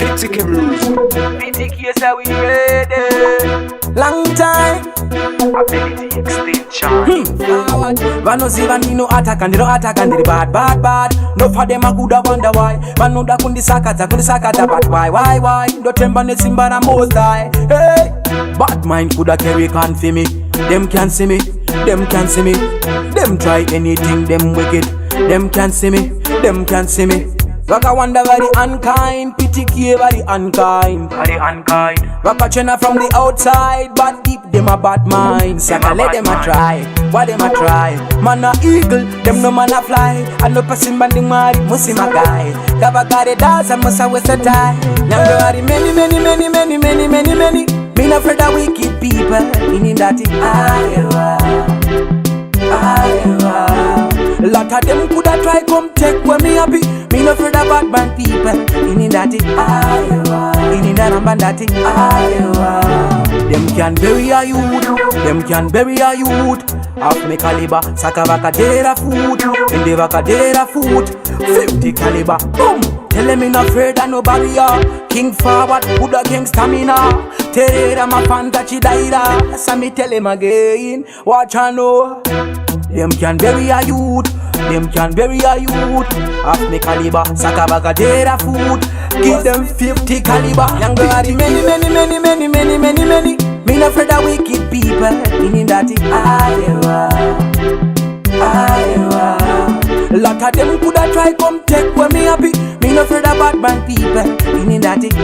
PTK rules. PTK say we ready. Long time. Ability extension. Man no see man me no attack and they don't attack and they bad. No for them a coulda wonder why. Man no da kundi sakata but why? Don't temper ne simba na most die. Hey, bad mind coulda carry can for me. Them can't see me. Them try anything. Them wicked. Them can't see me. Waka wonder very unkind, PTK very unkind. Waka chena from the outside, but deep them a bad mind. Saka let them a try, why them a try? Man a eagle, them no man a fly. I no person banding mari, musi my guy. Kaba kare dance and musa waste a time. Now there are many. Me no afraid of wicked people. Meaning that it lot of them coulda try come take when me happy. Me no afraid of bad man people. Meaning that it meaning that I'm bandati. Them can bury a youth. Half me caliber, saka vaka dera food. In the vaka dera food. 50 caliber, boom. Tell them me no afraid of no barrier. King forward, Buddha king stamina. Terera ma fantachi daira. So me tell him again, watch and know. Them can bury a youth. Half me caliber, saka vaka dera food. Give them 50 caliber. Young girl, many. Me no afraid of wicked people. Meaning that it lot of them coulda try come take when me happy. Me no afraid of bad man people. Meaning that it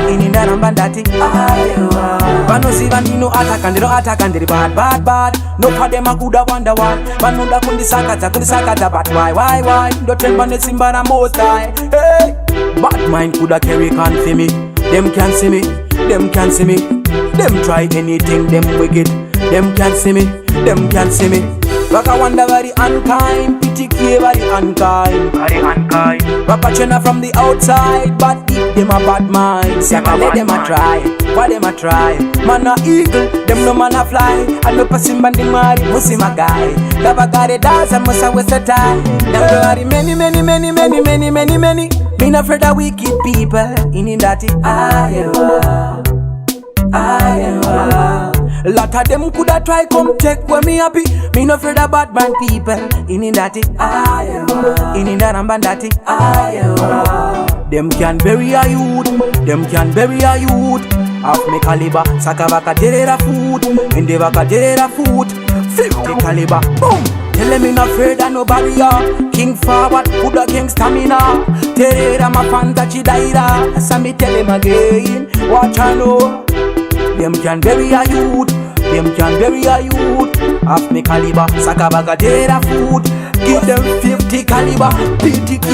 meaning that I'm bandati. Man no see man no attack and they don't attack and they bad. No for them a coulda wonder why. Man no da kundi sakata but why? Don't tell man it's simba na most die. Hey, bad mind coulda carry can for me. Them can't see me. Them try anything, them wicked. Them can't see me. Waka wonder very unkind, PTK very unkind. Waka chena from the outside, but deep them a bad mind. Saka let them a try, why them a try? Man a eagle, them no man a fly. And no person banding mari, musi my guy. Kaba kare dance and musa waste a time. Them very many. Me no afraid of wicked people. In that lot of them coulda try come take when me happy. Me no afraid of bad man people. In that I'm bandati. Them can bury a youth. Half me caliber, saka vaka dera food. In the vaka dera food, 50 caliber, boom. Tell them me no afraid of no barrier. King forward, Buddha king stamina. Terera ma fantachi daira. So me tell him again, watch and know. Them can bury a youth. Half me caliber, saka baga dera food. Give them 50 caliber, PTK.